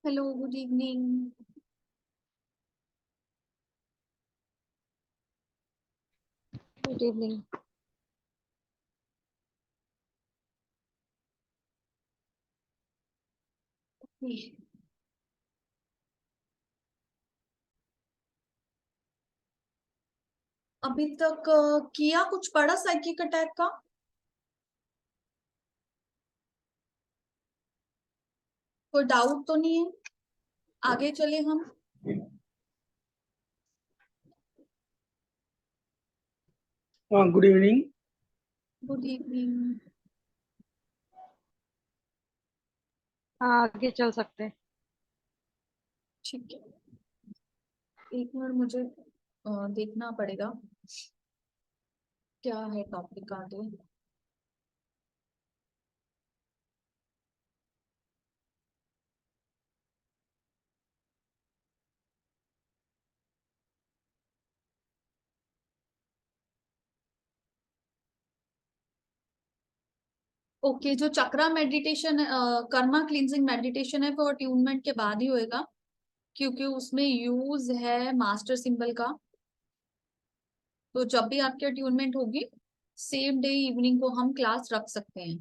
Hello, good evening. Good evening. अभी तक किया कुछ पढ़ा साइकिक अटैक का? कोई डाउट तो नहीं है? आगे चले हम। हाँ, गुड इवनिंग। Good evening. हाँ, आगे चल सकते हैं। ठीक है, एक मिनट मुझे देखना पड़ेगा क्या है टॉपिक आगे। ओके, जो चक्रा मेडिटेशन कर्मा क्लींजिंग मेडिटेशन है वो अट्यूनमेंट के बाद ही होएगा, क्योंकि उसमें यूज है मास्टर सिंबल का। तो जब भी आपकी अट्यूनमेंट होगी, सेम डे इवनिंग को हम क्लास रख सकते हैं।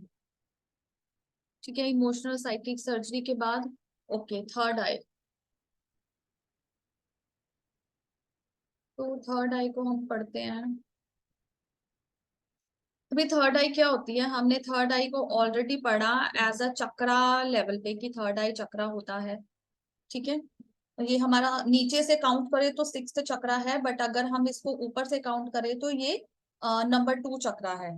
ठीक है, इमोशनल साइकिक सर्जरी के बाद। ओके, थर्ड आई। तो थर्ड आई को हम पढ़ते हैं। अभी थर्ड आई क्या होती है, हमने थर्ड आई को ऑलरेडी पढ़ा एज अ चक्रा लेवल पे कि थर्ड आई चक्रा होता है। ठीक है, ये हमारा नीचे से काउंट करें तो सिक्स्थ चक्रा है, बट अगर हम इसको ऊपर से काउंट करें तो ये नंबर 2 चक्रा है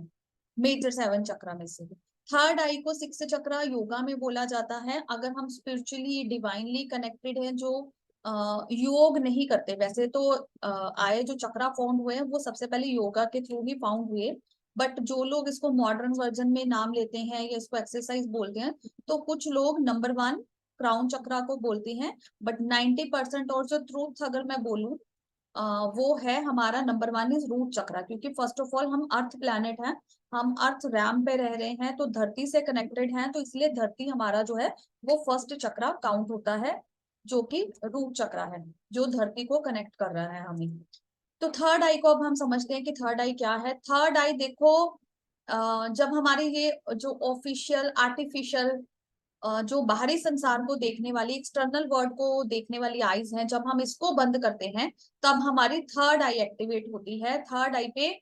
मेजर 7 चक्रा में से। थर्ड आई को सिक्स्थ चक्रा योगा में बोला जाता है। अगर हम स्पिरिचुअली डिवाइनली कनेक्टेड हैं, जो योग नहीं करते, वैसे तो आए जो चक्रा फाउंड हुए हैं वो सबसे पहले योगा के थ्रू ही फाउंड हुए, बट जो लोग इसको मॉडर्न वर्जन में नाम लेते हैं या इसको एक्सरसाइज बोलते हैं, तो कुछ लोग नंबर 1 क्राउन चक्रा को बोलते हैं। बट 90% और जो ट्रूथ अगर मैं बोलूं, वो है हमारा नंबर 1 इज रूट चक्रा, क्योंकि फर्स्ट ऑफ ऑल हम अर्थ प्लैनेट हैं, हम अर्थ रैम पे रह रहे हैं, तो धरती से कनेक्टेड हैं, तो इसलिए धरती हमारा जो है वो फर्स्ट चक्रा काउंट होता है, जो कि रूट चक्रा है, जो धरती को कनेक्ट कर रहा है हमें। तो थर्ड आई को अब हम समझते हैं कि थर्ड आई क्या है। थर्ड आई देखो, जब हमारे ये जो ऑफिशियल आर्टिफिशियल जो बाहरी संसार को देखने वाली, एक्सटर्नल वर्ल्ड को देखने वाली आईज हैं, जब हम इसको बंद करते हैं तब हमारी थर्ड आई एक्टिवेट होती है। थर्ड आई पे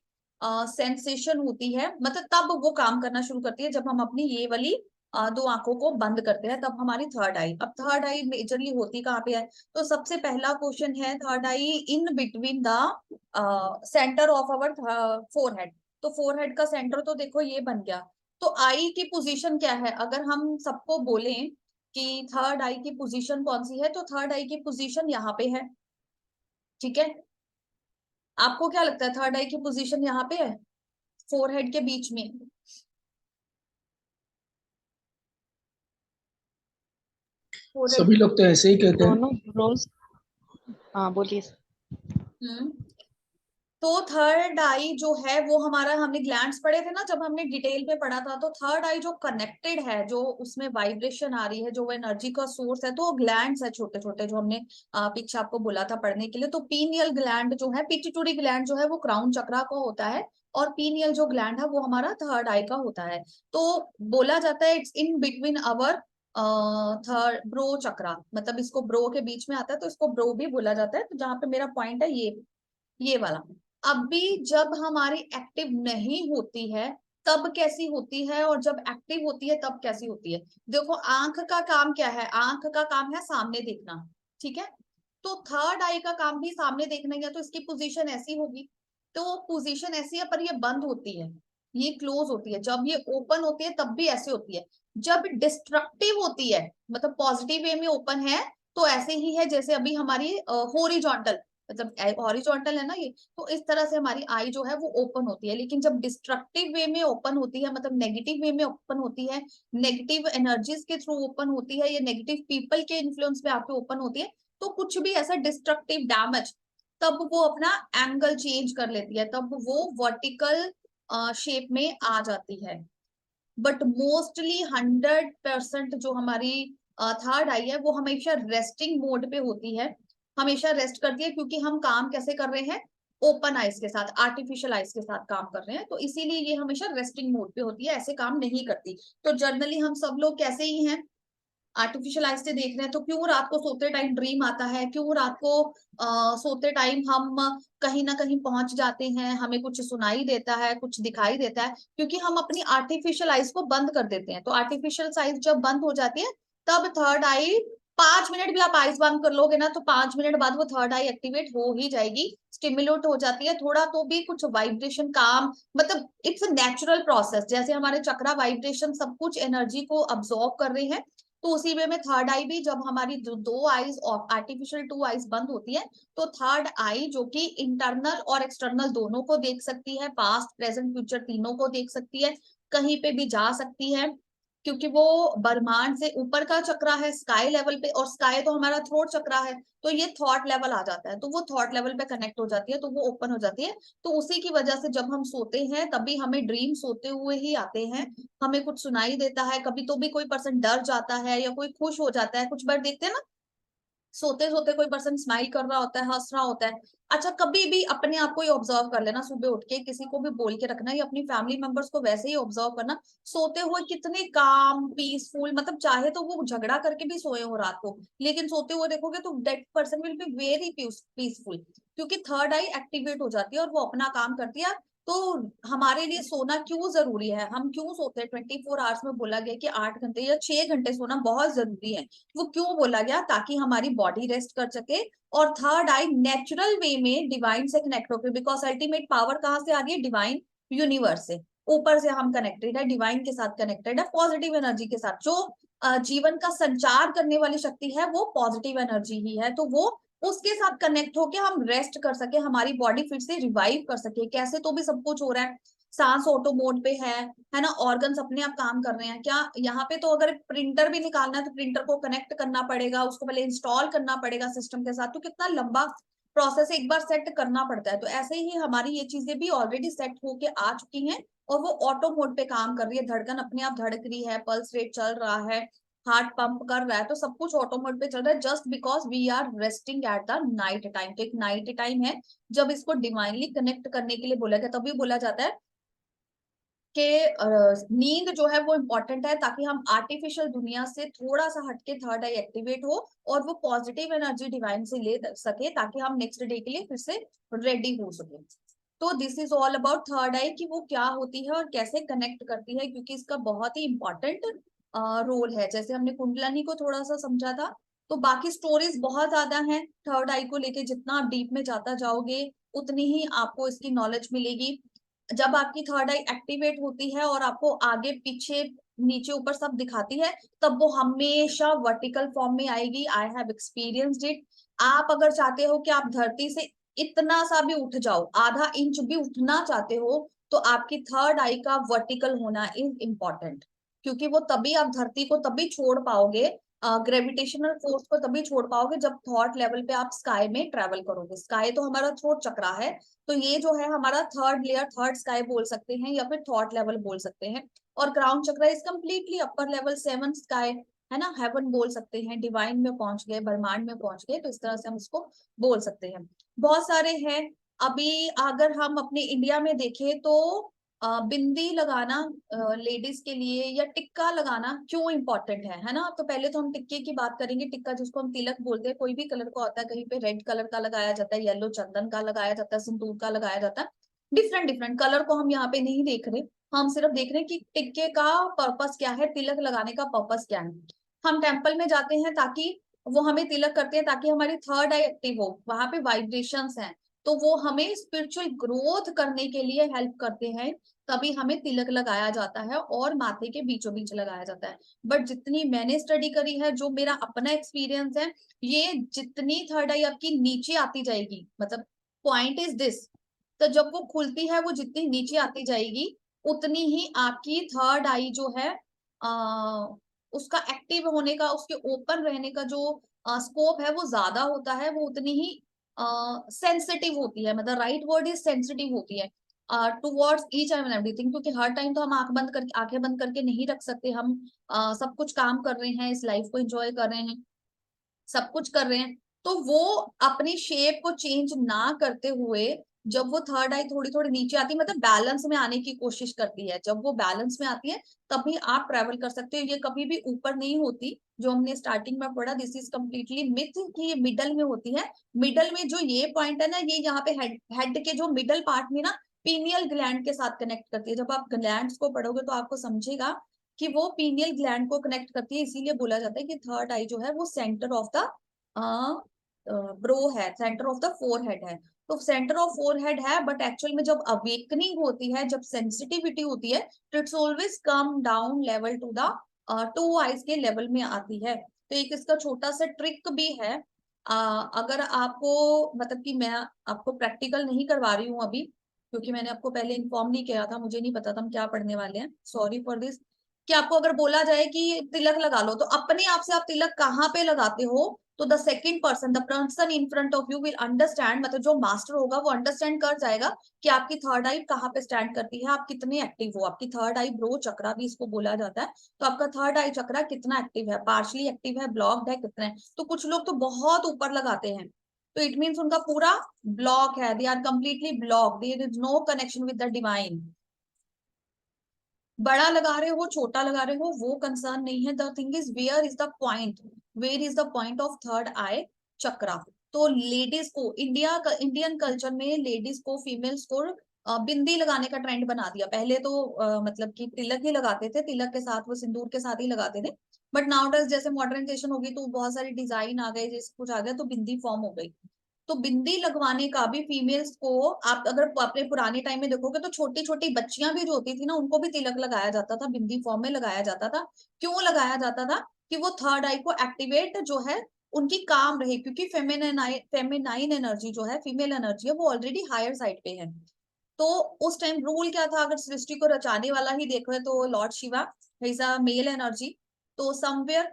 सेंसेशन होती है, मतलब तब वो काम करना शुरू करती है जब हम अपनी ये वाली दो आंखों को बंद करते हैं, तब हमारी थर्ड आई। अब थर्ड आई मेजरली होती कहाँ पे है? तो सबसे पहला क्वेश्चन है, third I in between the centre of our forehead. तो फोरहेड का सेंटर तो देखो ये बन गया। तो आई की पोजीशन क्या है? अगर हम सबको बोलें कि थर्ड आई की पोजीशन कौन सी है, तो थर्ड आई की पोजीशन यहाँ पे है। ठीक है, आपको क्या लगता है थर्ड आई की पोजीशन यहाँ पे है, फोरहेड के बीच में? फोरहेड। सभी लोग तो ऐसे ही कहते हैं। दोनों ब्रोस। हाँ, बोलिए। हम्म। तो थर्ड आई जो है वो हमारा, हमने ग्लैंड्स पढ़े थे ना जब हमने डिटेल में पढ़ा था, तो थर्ड आई जो कनेक्टेड है, जो उसमें वाइब्रेशन आ रही है, जो वो एनर्जी का सोर्स है, तो वो ग्लैंड्स है छोटे छोटे, जो हमने पीछे आपको बोला था पढ़ने के लिए। तो पीनियल ग्लैंड जो है, पिट्यूटरी ग्लैंड जो है वो क्राउन चक्रा का होता है, और पीनियल जो ग्लैंड है वो हमारा थर्ड आई का होता है। तो बोला जाता है it's in between our third brow chakra, मतलब इसको ब्रो के बीच में आता है, तो इसको ब्रो भी बोला जाता है। तो जहां पे मेरा पॉइंट है ये वाला। अभी जब हमारी एक्टिव नहीं होती है तब कैसी होती है, और जब एक्टिव होती है तब कैसी होती है? देखो, आंख का काम क्या है? आंख का काम है सामने देखना। ठीक है, तो थर्ड आई का काम भी सामने देखना ही है, तो इसकी पोजीशन ऐसी होगी। तो पोजीशन ऐसी है, पर ये बंद होती है, ये क्लोज होती है। जब ये ओपन होती है तब भी ऐसे होती है। जब डिस्ट्रक्टिव होती है, मतलब पॉजिटिव वे में ओपन है, तो ऐसे ही है जैसे अभी हमारी हॉरिजॉन्टल, मतलब हॉरिजॉन्टल है ना ये, तो इस तरह से हमारी आई जो है वो ओपन होती है। लेकिन जब डिस्ट्रक्टिव वे में ओपन होती है, मतलब नेगेटिव वे में ओपन होती है, नेगेटिव एनर्जीज के थ्रू ओपन होती है, या नेगेटिव पीपल के इन्फ्लुएंस पे आके ओपन होती है, तो कुछ भी ऐसा डिस्ट्रक्टिव डैमेज, तब वो अपना एंगल चेंज कर लेती है, तब वो वर्टिकल शेप में आ जाती है। बट मोस्टली 100% जो हमारी थर्ड आई है वो हमेशा रेस्टिंग मोड पे होती है, हमेशा रेस्ट करती है, क्योंकि हम काम कैसे कर रहे हैं, ओपन आइज के साथ, आर्टिफिशियल आइज के साथ काम कर रहे हैं, तो इसीलिए ये हमेशा रेस्टिंग मोड पे होती है, ऐसे काम नहीं करती। तो जनरली हम सब लोग कैसे ही हैं, आर्टिफिशियल आइज से देख रहे हैं। तो क्यों रात को सोते टाइम ड्रीम आता है, क्यों रात को सोते टाइम हम कहीं ना कहीं पहुंच जाते हैं, हमें कुछ सुनाई देता है, कुछ दिखाई देता है, क्योंकि हम अपनी आर्टिफिशियल आइज को बंद कर देते हैं। तो आर्टिफिशियल आइज जब बंद हो जाती है तब थर्ड आई, 5 मिनट भी आप आइज बंद कर लोगे ना तो 5 मिनट बाद वो थर्ड आई एक्टिवेट हो ही जाएगी, स्टिमुलेट हो जाती है। थोड़ा तो भी कुछ वाइब्रेशन काम, मतलब इट्स अ नेचुरल प्रोसेस, जैसे हमारे चक्रा वाइब्रेशन सब कुछ एनर्जी को अब्सॉर्ब कर रहे हैं, तो उसी वे में थर्ड आई भी, जब हमारी दो आईज आर्टिफिशियल 2 आईज बंद होती है, तो थर्ड आई जो कि इंटरनल और एक्सटर्नल दोनों को देख सकती है, पास्ट प्रेजेंट फ्यूचर तीनों को देख सकती है, कहीं पे भी जा सकती है, क्योंकि वो ब्रह्मांड से ऊपर का चक्रा है, स्काई लेवल पे, और स्काई तो हमारा थ्रोट चक्रा है, तो ये थॉट लेवल आ जाता है, तो वो थॉट लेवल पे कनेक्ट हो जाती है, तो वो ओपन हो जाती है। तो उसी की वजह से जब हम सोते हैं तभी हमें ड्रीम सोते हुए ही आते हैं, हमें कुछ सुनाई देता है, कभी तो भी कोई पर्सन डर जाता है या कोई खुश हो जाता है, कुछ बार देखते हैं ना, सोते सोते कोई पर्सन स्माइल कर रहा होता है, हंस रहा होता है। अच्छा, कभी भी अपने आप को ही ऑब्जर्व कर लेना, सुबह उठ के किसी को भी बोल के रखना, या अपनी फैमिली मेंबर्स को वैसे ही ऑब्जर्व करना, सोते हुए कितने काम पीसफुल, मतलब चाहे तो वो झगड़ा करके भी सोए हो रात को, लेकिन सोते हुए देखोगे तो that person will be very peaceful, क्योंकि थर्ड आई एक्टिवेट हो जाती है और वो अपना काम करती है। तो हमारे लिए सोना क्यों जरूरी है, हम क्यों सोते हैं 24 आवर्स में, बोला गया कि 8 घंटे या 6 घंटे सोना बहुत जरूरी है। वो क्यों बोला गया, ताकि हमारी बॉडी रेस्ट कर सके, और थर्ड आई नेचुरल वे में डिवाइन से कनेक्ट होकर, बिकॉज अल्टीमेट पावर कहाँ से आ रही है, डिवाइन यूनिवर्स से, ऊपर से हम कनेक्टेड है, डिवाइन के साथ कनेक्टेड है, पॉजिटिव एनर्जी के साथ। जो जीवन का संचार करने वाली शक्ति है वो पॉजिटिव एनर्जी ही है, तो वो उसके साथ कनेक्ट होके हम रेस्ट कर सके, हमारी बॉडी फिर से रिवाइव कर सके। कैसे तो भी सब कुछ हो रहा है, सांस ऑटो मोड पे है ना, ऑर्गन्स अपने आप काम कर रहे हैं। क्या यहाँ पे तो अगर प्रिंटर भी निकालना है तो प्रिंटर को कनेक्ट करना पड़ेगा, उसको पहले इंस्टॉल करना पड़ेगा सिस्टम के साथ, तो कितना लंबा प्रोसेस एक बार सेट करना पड़ता है। तो ऐसे ही हमारी ये चीजें भी ऑलरेडी सेट होके आ चुकी हैं और वो ऑटो मोड पे काम कर रही है, धड़कन अपने आप धड़क रही है, पल्स रेट चल रहा है, हार्ट पंप कर रहा है, तो सब कुछ ऑटो मोड पे चल रहा है, just because we are resting at the night time. तो एक नाइट टाइम है जब इसको डिवाइनली कनेक्ट करने के लिए बोला गया, तभी बोला जाता है कि नींद जो है वो इम्पोर्टेंट है, ताकि हम आर्टिफिशियल दुनिया से थोड़ा सा हटके थर्ड आई एक्टिवेट हो और वो पॉजिटिव एनर्जी डिवाइन से ले सके, ताकि हम नेक्स्ट डे के लिए फिर से रेडी हो सके। तो this is all about third eye, कि वो क्या होती है और कैसे कनेक्ट करती है, क्योंकि इसका बहुत ही इंपॉर्टेंट रोल है। जैसे हमने कुंडलानी को थोड़ा सा समझा था, तो बाकी स्टोरीज बहुत ज्यादा हैं थर्ड आई को लेके, जितना आप डीप में जाता जाओगे उतनी ही आपको इसकी नॉलेज मिलेगी। जब आपकी थर्ड आई एक्टिवेट होती है और आपको आगे पीछे नीचे ऊपर सब दिखाती है, तब वो हमेशा वर्टिकल फॉर्म में आएगी। I have experienced it. आप अगर चाहते हो कि आप धरती से इतना सा भी उठ जाओ, आधा इंच भी उठना चाहते हो, तो आपकी थर्ड आई का वर्टिकल होना इज इम्पोर्टेंट, क्योंकि वो तभी आप धरती को तभी छोड़ पाओगे, ग्रेविटेशनल फोर्स को तभी छोड़ पाओगे जब थॉट लेवल पे आप स्काई में ट्रेवल करोगे। स्काई तो हमारा थ्रोट चक्रा है, तो ये जो है हमारा थर्ड लेयर, थर्ड स्काई बोल सकते हैं या फिर थॉट लेवल बोल सकते हैं। और crown chakra is completely upper level, 7th sky है ना, हेवन बोल सकते हैं, डिवाइन में पहुंच गए, ब्रह्मांड में पहुंच गए, तो इस तरह से हम इसको बोल सकते हैं। बहुत सारे हैं। अभी अगर हम अपने इंडिया में देखें तो बिंदी लगाना लेडीज के लिए या टिक्का लगाना क्यों इम्पोर्टेंट है ना। तो पहले तो हम टिक्के की बात करेंगे। टिक्का जिसको हम तिलक बोलते हैं, कोई भी कलर का होता है, कहीं पे रेड कलर का लगाया जाता है, येलो चंदन का लगाया जाता है, सिंदूर का लगाया जाता है। डिफरेंट डिफरेंट कलर को हम यहाँ पे नहीं देख रहे, हम सिर्फ देख रहे हैं कि टिक्के का पर्पस क्या है, तिलक लगाने का पर्पस क्या है। हम टेम्पल में जाते हैं ताकि वो हमें तिलक करते हैं ताकि हमारी थर्ड आई एक्टिव हो, वहां पे वाइब्रेशंस हैं, तो वो हमें स्पिरिचुअल ग्रोथ करने के लिए हेल्प करते हैं, तभी हमें तिलक लगाया जाता है और माथे के बीचों बीच लगाया जाता है। बट जितनी मैंने स्टडी करी है, जो मेरा अपना एक्सपीरियंस है, ये जितनी थर्ड आई आपकी नीचे आती जाएगी, मतलब पॉइंट इज दिस, तो जब वो खुलती है, वो जितनी नीचे आती जाएगी उतनी ही आपकी थर्ड आई जो है उसका एक्टिव होने का, उसके ओपन रहने का जो स्कोप है वो ज्यादा होता है, वो उतनी ही सेंसिटिव होती है, मतलब राइट वर्ड इज सेंसिटिव होती है। टुवर्ड्स ईच एंड एवरीथिंग, क्योंकि हर टाइम तो हम आंखें बंद करके नहीं रख सकते। हम सब कुछ काम कर रहे हैं, इस लाइफ को एंजॉय कर रहे हैं, सब कुछ कर रहे हैं। तो वो अपनी शेप को चेंज ना करते हुए जब वो थर्ड आई थोड़ी थोड़ी नीचे आती है, मतलब बैलेंस में आने की कोशिश करती है, जब वो बैलेंस में आती है तभी आप ट्रेवल कर सकते हो। ये कभी भी ऊपर नहीं होती, जो हमने स्टार्टिंग में पढ़ा, दिस इज कम्प्लीटली मिथ कि ये मिडल में होती है। मिडल में जो ये पॉइंट है ना, ये यहाँ पे हेड के जो मिडल पार्ट में ना पीनियल ग्लैंड के साथ कनेक्ट करती है। जब आप ग्लैंड्स को पढ़ोगे तो आपको समझेगा कि वो पीनियल ग्लैंड को कनेक्ट करती है, इसीलिए बोला जाता है कि थर्ड आई जो है वो सेंटर ऑफ द ब्रो है, सेंटर ऑफ द फोरहेड है। तो सेंटर ऑफ फोरहेड है, बट एक्चुअल में जब अवेकनिंग होती है, जब सेंसिटिविटी होती है, तो it's always come down level to the two eyes के लेवल में आती है। तो एक इसका छोटा सा ट्रिक भी है। अगर आपको, मतलब कि मैं आपको प्रैक्टिकल नहीं करवा रही हूँ अभी, क्योंकि मैंने आपको पहले इन्फॉर्म नहीं किया था, मुझे नहीं पता था हम क्या पढ़ने वाले हैं, सॉरी फॉर दिस। कि आपको अगर बोला जाए कि तिलक लगा लो, तो अपने आप से आप तिलक कहाँ पे लगाते हो, तो the second person, the person in front of you will understand, मतलब जो मास्टर होगा वो अंडरस्टैंड कर जाएगा कि आपकी थर्ड आई कहाँ पे स्टैंड करती है, आप कितने एक्टिव हो। आपकी थर्ड आई ब्रो चक्रा भी इसको बोला जाता है। तो आपका थर्ड आई चक्रा कितना एक्टिव है, पार्शली एक्टिव है, ब्लॉक्ड है, कितना है। तो कुछ लोग तो बहुत ऊपर लगाते हैं, तो इट मीन्स उनका पूरा ब्लॉक है, they are completely block, there is no connection with the divine. बड़ा लगा रहे हो, छोटा लगा रहे हो, वो कंसर्न नहीं है। The thing is where is the point, where is the point of third eye chakra. तो लेडीज को इंडियन कल्चर में लेडीज को, फीमेल्स को बिंदी लगाने का ट्रेंड बना दिया। पहले तो मतलब कि तिलक ही लगाते थे, तिलक के साथ वो सिंदूर के साथ ही लगाते थे। बट नाउ डेज जैसे मॉडर्नाइजेशन हो गई तो बहुत सारी डिजाइन आ गए, जैसे कुछ आ गया, तो बिंदी फॉर्म हो गई। तो बिंदी लगवाने का भी फीमेल्स को, आप अगर अपने पुराने टाइम में देखोगे तो छोटी छोटी बच्चियां भी जो होती थी ना, उनको भी तिलक लगाया जाता था, बिंदी फॉर्म में लगाया जाता था। क्यों लगाया जाता था? कि वो थर्ड आई को एक्टिवेट जो है उनकी काम रहे, क्योंकि फेमिनाइन एनर्जी जो है, फीमेल एनर्जी है, वो ऑलरेडी हायर साइड पे है। तो उस टाइम रूल क्या था, अगर सृष्टि को रचाने वाला ही देखो तो Lord Shiva is a mail energy. तो समवेयर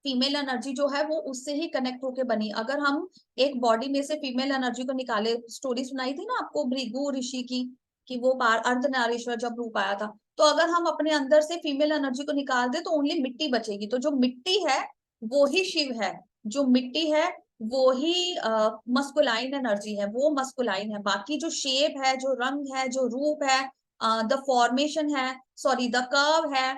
फीमेल एनर्जी जो है वो उससे ही कनेक्ट होके बनी। अगर हम एक बॉडी में से फीमेल एनर्जी को निकाले, स्टोरी सुनाई थी ना आपको भृगु ऋषि की, कि वो अर्धनारीश्वर जब रूप आया था, तो अगर हम अपने अंदर से फीमेल एनर्जी को निकाल दे तो ओनली मिट्टी बचेगी। तो जो मिट्टी है वो ही शिव है, जो मिट्टी है वो ही मस्कुलाइन एनर्जी है, वो मस्कुलाइन है। बाकी जो शेप है, जो रंग है, जो रूप है, द फॉर्मेशन है, सॉरी द कर्व है,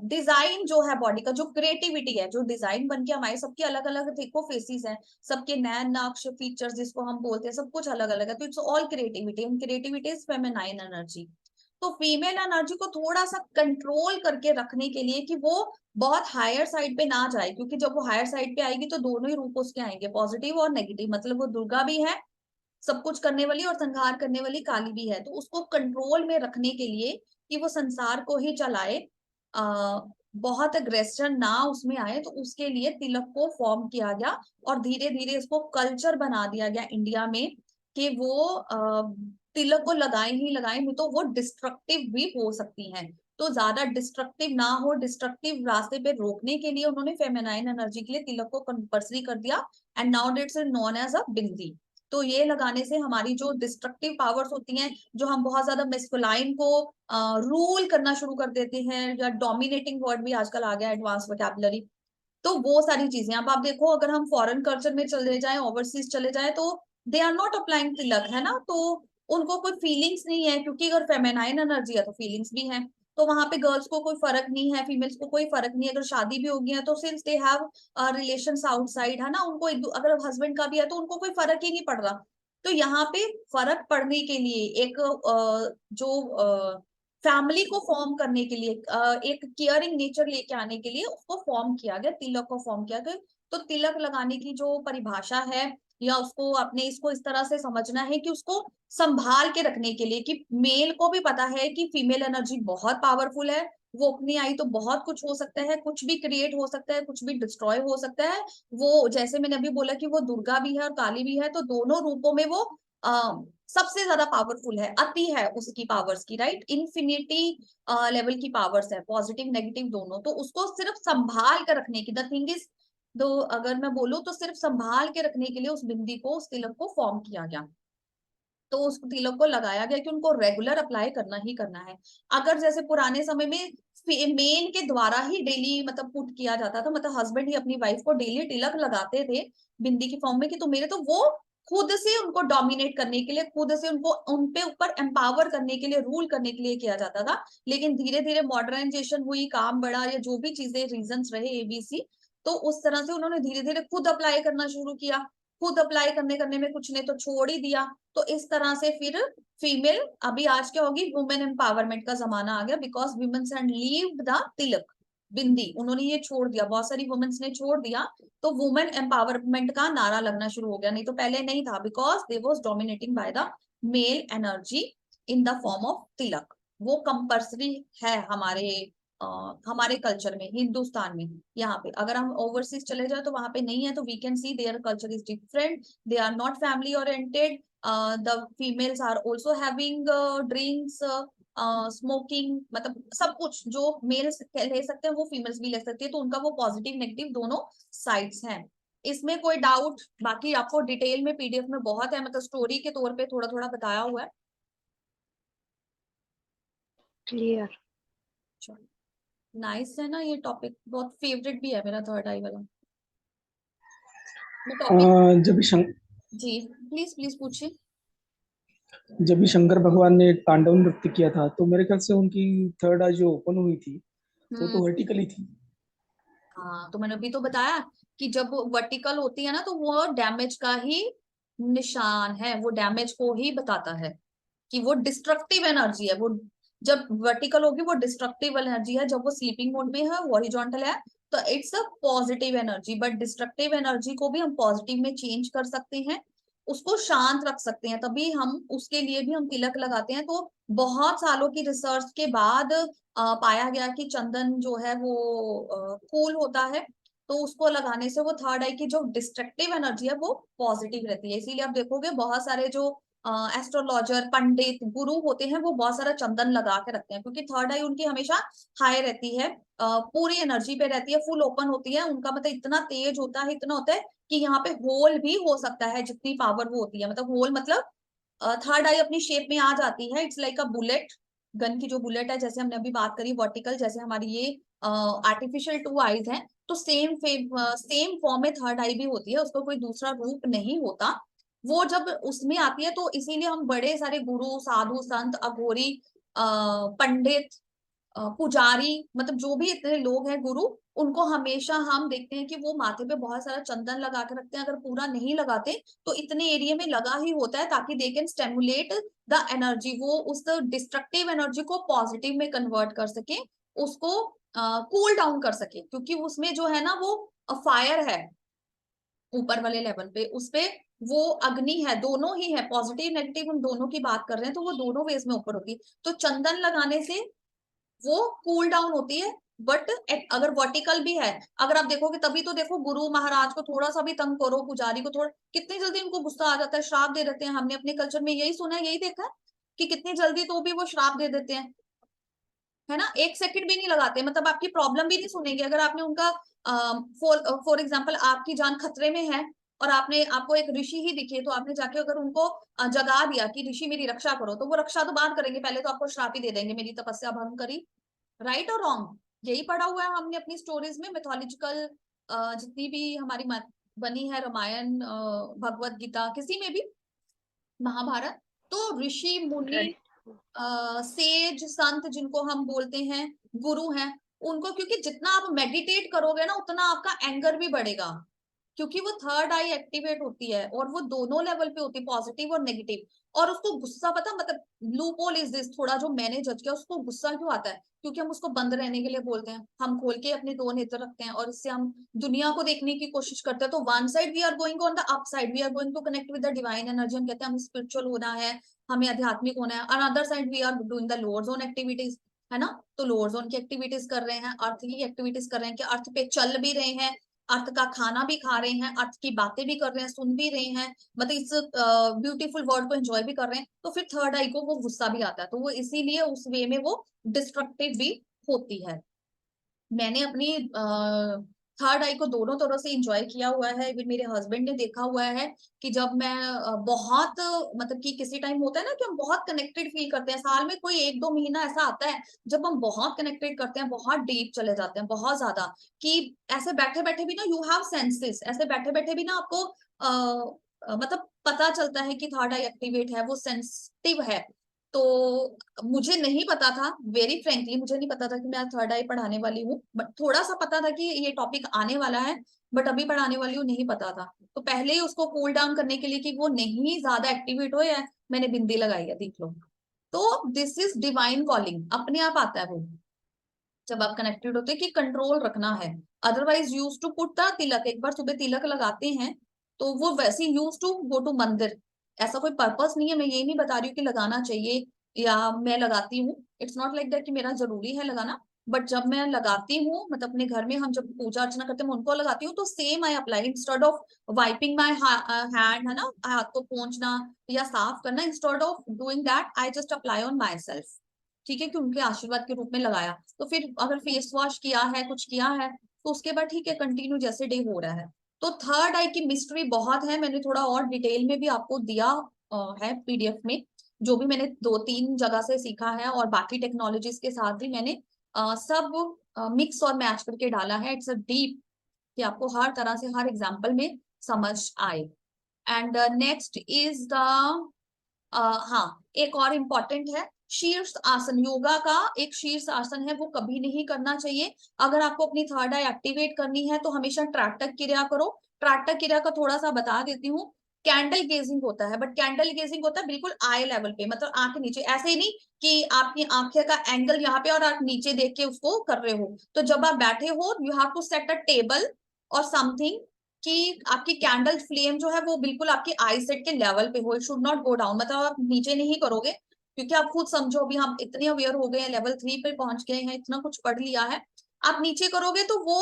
डिजाइन जो है बॉडी का, जो क्रिएटिविटी है, जो डिजाइन बन के हमारे सबके अलग अलग देखो फेसिस हैं, सबके नैन नक्श फीचर्स जिसको हम बोलते हैं, सब कुछ अलग अलग है। तो it's all creativity, and creativity is feminine energy. तो फीमेल एनर्जी को थोड़ा सा कंट्रोल करके रखने के लिए कि वो बहुत हायर साइड पे ना जाए, क्योंकि जब वो हायर साइड पे आएगी तो दोनों ही रूप उसके आएंगे, पॉजिटिव और नेगेटिव। मतलब वो दुर्गा भी है, सब कुछ करने वाली, और संहार करने वाली काली भी है। तो उसको कंट्रोल में रखने के लिए कि वो संसार को ही चलाए, बहुत अग्रेशन ना उसमें आए, तो उसके लिए तिलक को फॉर्म किया गया, और धीरे धीरे इसको कल्चर बना दिया गया इंडिया में कि वो तिलक को लगाए ही लगाए, नहीं तो वो डिस्ट्रक्टिव भी हो सकती हैं। तो ज्यादा डिस्ट्रक्टिव ना हो, डिस्ट्रक्टिव रास्ते पे रोकने के लिए उन्होंने फेमिनाइन एनर्जी के लिए तिलक को कंपल्सरी कर दिया, and now it's known as a bindi. तो ये लगाने से हमारी जो डिस्ट्रक्टिव पावर्स होती हैं, जो हम बहुत ज्यादा मेस्कुलाइन को रूल करना शुरू कर देते हैं, या डोमिनेटिंग वर्ड भी आजकल आ गया, एडवांस वोकैबुलरी, तो वो सारी चीजें अब आप देखो, अगर हम फॉरेन कल्चर में चले जाएं, ओवरसीज चले जाएं, तो दे आर नॉट अप्लाइंग तिलक, है ना। तो उनको कोई फीलिंग्स नहीं है, क्योंकि अगर फेमिनाइन एनर्जी है तो फीलिंग्स भी है। तो वहां पे गर्ल्स को कोई फर्क नहीं है, फीमेल्स को कोई फर्क नहीं है। अगर शादी भी होगी है तो since they have relations outside, है ना, उनको अगर हस्बैंड का भी है तो उनको कोई फर्क ही नहीं पड़ रहा। तो यहाँ पे फर्क पड़ने के लिए एक जो फैमिली को फॉर्म करने के लिए, एक केयरिंग नेचर लेके आने के लिए उसको फॉर्म किया गया, तिलक को फॉर्म किया गया। तो तिलक लगाने की जो परिभाषा है, या उसको अपने इसको इस तरह से समझना है कि उसको संभाल के रखने के लिए, कि मेल को भी पता है कि फीमेल एनर्जी बहुत पावरफुल है, वो अपनी आई तो बहुत कुछ हो सकता है, कुछ भी क्रिएट हो सकता है, कुछ भी डिस्ट्रॉय हो सकता है। वो जैसे मैंने अभी बोला कि वो दुर्गा भी है और काली भी है, तो दोनों रूपों में वो सबसे ज्यादा पावरफुल है, अति है उसकी पावर्स की, राइट, इन्फिनिटी लेवल की पावर्स है, पॉजिटिव नेगेटिव दोनों। तो उसको सिर्फ संभाल कर रखने की, द थिंग इज, दो अगर मैं बोलूं तो सिर्फ संभाल के रखने के लिए उस बिंदी को, उस तिलक को फॉर्म किया गया। तो उस तिलक को लगाया गया कि उनको रेगुलर अप्लाई करना ही करना है। अगर जैसे पुराने समय में मेन के द्वारा ही डेली मतलब पुट किया जाता था, मतलब हस्बैंड ही अपनी वाइफ को डेली तिलक लगाते थे बिंदी की फॉर्म में, कि तो मेरे तो वो खुद से उनको डोमिनेट करने के लिए, खुद से उनको उनपे ऊपर एम्पावर करने के लिए, रूल करने के लिए किया जाता था। लेकिन धीरे धीरे मॉडर्नाइजेशन हुई, काम बढ़ा, या जो भी चीजें रीजंस रहे एबीसी, तो उस तरह से उन्होंने धीरे धीरे खुद अप्लाई करना शुरू किया। खुद अप्लाई करने करने में कुछ ने तो छोड़ ही दिया। तो इस तरह से फिर फीमेल, अभी आज क्या होगी, वुमेन एम्पावरमेंट का जमाना आ गया, because womens had leaved the tilak, bindi, उन्होंने ये छोड़ दिया, बहुत सारी वुमेन्स ने छोड़ दिया। तो वुमेन एम्पावरमेंट का नारा लगना शुरू हो गया, नहीं तो पहले नहीं था, because they was dominating by the male energy in the form of tilak. वो कंपल्सरी है हमारे कल्चर में, हिंदुस्तान में। यहाँ पे अगर हम ओवरसीज चले जाए तो वहां पे नहीं है, तो we can see their culture is different, they are not family oriented, the females are also having drinks, smoking, मतलब सब कुछ जो मेल्स ले सकते हैं वो फीमेल्स भी ले सकती है। तो उनका वो पॉजिटिव नेगेटिव दोनों साइड्स हैं, इसमें कोई डाउट? बाकी आपको डिटेल में पीडीएफ में बहुत है, मतलब स्टोरी के तौर पे थोड़ा थोड़ा बताया हुआ है। क्लियर। नाइस है ना, ये टॉपिक बहुत फेवरेट भी है मेरा, थर्ड आई वाला। मैं टॉपिक जब भी जी प्लीज प्लीज पूछिए। जब भी शंकर भगवान ने तांडव नृत्य किया था, तो मेरे ख्याल से उनकी थर्ड आई जो ओपन हुई थी वो तो वर्टिकली थी। हाँ, तो मैंने अभी तो बताया कि जब वर्टिकल होती है ना, तो वो डैमेज का ही निशान है, वो डैमेज को ही बताता है कि वो डिस्ट्रक्टिव एनर्जी है। वो जब वर्टिकल होगी वो डिस्ट्रक्टिव एनर्जी है, जब वो स्लीपिंग मोड में है, हॉरिजॉन्टल है, तो it's a positive energy. But destructive energy को भी हम पॉजिटिव में चेंज कर सकते हैं, उसको शांत रख सकते हैं, तभी हम उसके लिए भी हम तिलक लगाते हैं। तो बहुत सालों की रिसर्च के बाद पाया गया कि चंदन जो है वो कूल होता है, तो उसको लगाने से वो थर्ड आई की जो डिस्ट्रक्टिव एनर्जी है वो पॉजिटिव रहती है। इसीलिए आप देखोगे बहुत सारे जो एस्ट्रोलॉजर, पंडित, गुरु होते हैं, वो बहुत सारा चंदन लगा के रखते हैं, क्योंकि थर्ड आई उनकी हमेशा हाई रहती है, पूरी एनर्जी पे रहती है, फुल ओपन होती है, उनका मतलब इतना तेज होता है, इतना होता है कि यहाँ पे होल भी हो सकता है, जितनी पावर वो होती है, मतलब होल मतलब थर्ड आई अपनी शेप में आ जाती है। It's like a bullet, gun की जो बुलेट है, जैसे हमने अभी बात करी वर्टिकल, जैसे हमारी ये आर्टिफिशियल टू आईज हैं, तो सेम फॉर्म में थर्ड आई भी होती है, उसको कोई दूसरा रूप नहीं होता। वो जब उसमें आती है, तो इसीलिए हम बड़े सारे गुरु, साधु, संत, अघोरी, पंडित, पुजारी, मतलब जो भी इतने लोग हैं गुरु, उनको हमेशा हम देखते हैं कि वो माथे पे बहुत सारा चंदन लगा के रखते हैं। अगर पूरा नहीं लगाते तो इतने एरिया में लगा ही होता है, ताकि दे कैन स्टेमुलेट द एनर्जी, वो उस डिस्ट्रक्टिव एनर्जी को पॉजिटिव में कन्वर्ट कर सके, उसको कूल डाउन कर सके, क्योंकि उसमें जो है ना वो फायर है ऊपर वाले लेवल पे, उसपे वो अग्नि है, दोनों ही है, पॉजिटिव नेगेटिव हम दोनों की बात कर रहे हैं, तो वो दोनों वेज में ऊपर होती है। तो चंदन लगाने से वो कूल डाउन होती है। बट अगर वर्टिकल भी है, अगर आप देखोगे, तभी तो देखो गुरु महाराज को थोड़ा सा भी तंग करो, पुजारी को थोड़ा, कितनी जल्दी उनको गुस्सा आ जाता है, श्राप दे देते हैं। हमने अपने कल्चर में यही सुना है, यही देखा है कि कितनी जल्दी तो भी वो श्राप दे देते हैं, है ना, एक सेकंड भी नहीं लगाते, मतलब आपकी प्रॉब्लम भी नहीं सुनेंगे। अगर आपने उनका फॉर एग्जाम्पल आपकी जान खतरे में है, और आपने, आपको एक ऋषि ही दिखे, तो आपने जाके अगर उनको जगा दिया कि ऋषि मेरी रक्षा करो, तो वो रक्षा तो बाद करेंगे, पहले तो आपको श्राप ही दे देंगे, मेरी तपस्या भंग करी। राइट और रॉन्ग? यही पढ़ा हुआ है हमने अपनी स्टोरीज में, मिथोलॉजिकल जितनी भी हमारी बनी है, रामायण, भगवत गीता, किसी में भी, महाभारत। तो ऋषि मुनि, सेज, संत, जिनको हम बोलते हैं गुरु हैं, उनको, क्योंकि जितना आप मेडिटेट करोगे ना, उतना आपका एंगर भी बढ़ेगा, क्योंकि वो थर्ड आई एक्टिवेट होती है, और वो दोनों लेवल पे होती है, पॉजिटिव और नेगेटिव। और उसको गुस्सा, पता मतलब लूपहोल इज दिस, थोड़ा जो मैंने जज किया, उसको गुस्सा क्यों आता है, क्योंकि हम उसको बंद रहने के लिए बोलते हैं, हम खोल के अपने दो नेत्र रखते हैं, और इससे हम दुनिया को देखने की कोशिश करते हैं। तो one side we are going on the up side, we are going to connect with the divine energy, हम कहते हैं हमें स्पिरिचुअल होना है, हमें आध्यात्मिक होना है। Another side we are doing the lower zone activities, है ना, तो लोअर जोन की एक्टिविटीज कर रहे हैं, अर्थ की एक्टिविटीज कर रहे हैं, कि अर्थ पे चल भी रहे हैं, अर्थ का खाना भी खा रहे हैं, अर्थ की बातें भी कर रहे हैं, सुन भी रहे हैं, मतलब इस ब्यूटीफुल वर्ल्ड को एंजॉय भी कर रहे हैं। तो फिर थर्ड आई को वो गुस्सा भी आता है, तो वो इसीलिए उस वे में वो डिस्ट्रक्टिव भी होती है। मैंने अपनी थर्ड आई को दोनों तरह से एंजॉय किया हुआ है। इवन मेरे हस्बैंड ने देखा हुआ है कि जब मैं बहुत मतलब कि किसी टाइम होता है ना कि हम बहुत कनेक्टेड फील करते हैं, साल में कोई 1-2 महीना ऐसा आता है जब हम बहुत कनेक्टेड करते हैं, बहुत डीप चले जाते हैं, बहुत ज्यादा, कि ऐसे बैठे बैठे भी ना यू हैव सेंसेस, ऐसे बैठे बैठे भी ना आपको मतलब पता चलता है कि थर्ड आई एक्टिवेट है, वो सेंसिटिव है। तो मुझे नहीं पता था, वेरी फ्रेंकली मुझे नहीं पता था कि मैं थर्ड आई पढ़ाने वाली हूँ, बट थोड़ा सा पता था कि ये टॉपिक आने वाला है, बट अभी पढ़ाने वाली हूँ नहीं पता था। तो पहले ही उसको कूल डाउन करने के लिए कि वो नहीं ज्यादा एक्टिवेट हो, या मैंने बिंदी लगाई है, देख लो। तो दिस इज डिवाइन कॉलिंग, अपने आप आता है वो जब आप कनेक्टेड होते हैं कि कंट्रोल रखना है। Otherwise use to put the tilak, एक बार सुबह तिलक लगाते हैं तो वो वैसे यूज टू गो टू मंदिर, ऐसा कोई पर्पस नहीं है। मैं ये नहीं बता रही हूँ कि लगाना चाहिए या मैं लगाती हूँ, इट्स नॉट लाइक दैट कि मेरा जरूरी है लगाना, बट जब मैं लगाती हूँ मतलब अपने घर में हम जब पूजा अर्चना करते हैं मैं उनको लगाती हूँ, तो same I apply, instead of wiping my hand, है ना, हाथ को पोंछना या साफ करना, instead of doing that I just apply on my self. ठीक है, कि उनके आशीर्वाद के रूप में लगाया। तो फिर अगर फेस वॉश किया है, कुछ किया है, तो उसके बाद ठीक है, कंटिन्यू जैसे डे हो रहा है। तो थर्ड आई की मिस्ट्री बहुत है, मैंने थोड़ा और डिटेल में भी आपको दिया है पीडीएफ में, जो भी मैंने 2-3 जगह से सीखा है, और बाकी टेक्नोलॉजीज के साथ भी मैंने सब मिक्स और मैच करके डाला है। इट्स अ डीप, कि आपको हर तरह से हर एग्जाम्पल में समझ आए। एंड नेक्स्ट इज द हाँ, एक और इम्पॉर्टेंट है शीर्ष आसन। योगा का एक शीर्ष आसन है, वो कभी नहीं करना चाहिए। अगर आपको अपनी थर्ड आई एक्टिवेट करनी है तो हमेशा त्राटक क्रिया करो। त्राटक क्रिया का थोड़ा सा बता देती हूँ। कैंडल गेजिंग होता है, बट कैंडल गेजिंग होता है बिल्कुल आई लेवल पे, मतलब आंख नीचे, ऐसे ही नहीं कि आपकी आंखें का एंगल यहाँ पे और आप नीचे देख के उसको कर रहे हो। तो जब आप बैठे हो you have to set a table और समथिंग, कि आपकी कैंडल फ्लेम जो है वो बिल्कुल आपकी आई सेट के लेवल पे हो, it should not go down, मतलब आप नीचे नहीं करोगे, क्योंकि आप खुद समझो अभी हम इतने अवेयर हो गए हैं, लेवल 3 पे पहुंच गए हैं, इतना कुछ पढ़ लिया है। आप नीचे करोगे तो वो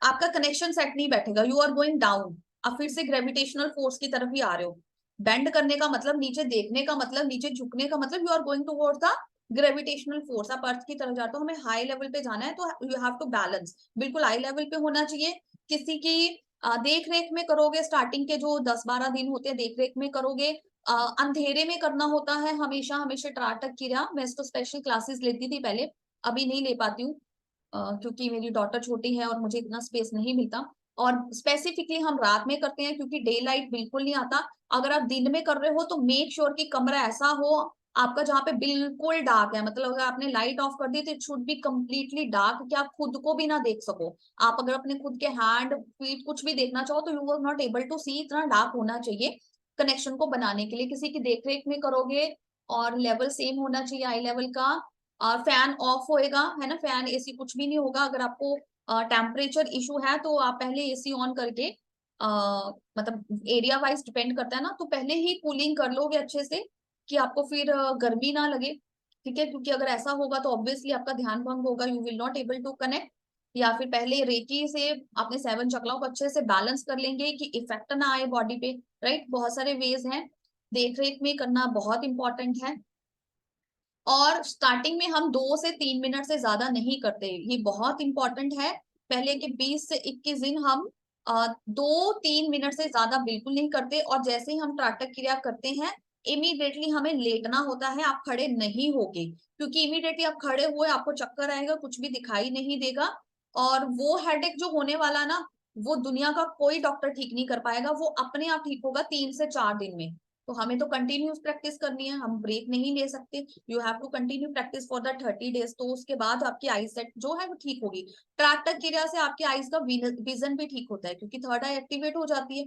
आपका कनेक्शन सेट नहीं बैठेगा, यू आर गोइंग डाउन, आप फिर से ग्रेविटेशनल फोर्स की तरफ ही आ रहे हो। बेंड करने का मतलब, नीचे देखने का मतलब, नीचे झुकने का मतलब, you are going towards the gravitational force, आप अर्थ की तरफ जाते हो। हमें हाई लेवल पे जाना है तो यू हैव टू बैलेंस, बिल्कुल हाई लेवल पे होना चाहिए। किसी की देख रेख में करोगे, स्टार्टिंग के जो 10-12 दिन होते हैं देख रेख में करोगे, अंधेरे में करना होता है हमेशा हमेशा त्राटक क्रिया। मैं तो स्पेशल क्लासेस लेती थी पहले, अभी नहीं ले पाती हूँ क्योंकि मेरी डॉटर छोटी है और मुझे इतना स्पेस नहीं मिलता। और स्पेसिफिकली हम रात में करते हैं क्योंकि डे लाइट बिल्कुल नहीं आता। अगर आप दिन में कर रहे हो तो मेक श्योर कि कमरा ऐसा हो आपका जहाँ पे बिल्कुल डार्क है, मतलब अगर आपने लाइट ऑफ कर दी तो it should be completely dark, कि आप खुद को भी ना देख सको। आप अगर अपने खुद के हैंड फीट कुछ भी देखना चाहो तो you are not able to see, इतना डार्क होना चाहिए कनेक्शन को बनाने के लिए। किसी की देख रेख में करोगे और लेवल सेम होना चाहिए आई लेवल का, और फैन ऑफ होएगा, है ना, फैन एसी कुछ भी नहीं होगा। अगर आपको टेम्परेचर इशू है तो आप पहले एसी ऑन करके मतलब एरिया वाइज डिपेंड करता है ना, तो पहले ही कूलिंग कर लोगे अच्छे से कि आपको फिर गर्मी ना लगे। ठीक है, क्योंकि अगर ऐसा होगा तो ऑब्वियसली आपका ध्यान भंग होगा, you will not able to connect. या फिर पहले रेकी से अपने 7 चक्राओं को अच्छे से बैलेंस कर लेंगे कि इफेक्ट ना आए बॉडी पे। राइट, बहुत सारे वेज हैं, देख रेख में करना बहुत इंपॉर्टेंट है। और स्टार्टिंग में हम 2 से 3 मिनट से ज्यादा नहीं करते, ये बहुत इंपॉर्टेंट है। पहले के 20 से 21 दिन हम 2-3 मिनट से ज्यादा बिल्कुल नहीं करते, और जैसे ही हम त्राटक क्रिया करते हैं इमीडिएटली हमें लेटना होता है, आप खड़े नहीं होगे, क्योंकि इमीडिएटली आप खड़े हुए आपको चक्कर आएगा, कुछ भी दिखाई नहीं देगा। और वो हेडेक जो होने वाला ना, वो दुनिया का कोई डॉक्टर ठीक नहीं कर पाएगा, वो अपने आप ठीक होगा 3 से 4 दिन में। तो हमें तो कंटिन्यूस प्रैक्टिस करनी है, हम ब्रेक नहीं ले सकते, you have to continue practice for the 30 days। तो उसके बाद आपकी आई सेट जो है वो ठीक होगी। त्राटक क्रिया से आपकी आईज का विजन भी ठीक होता है, क्योंकि थर्ड आई एक्टिवेट हो जाती है।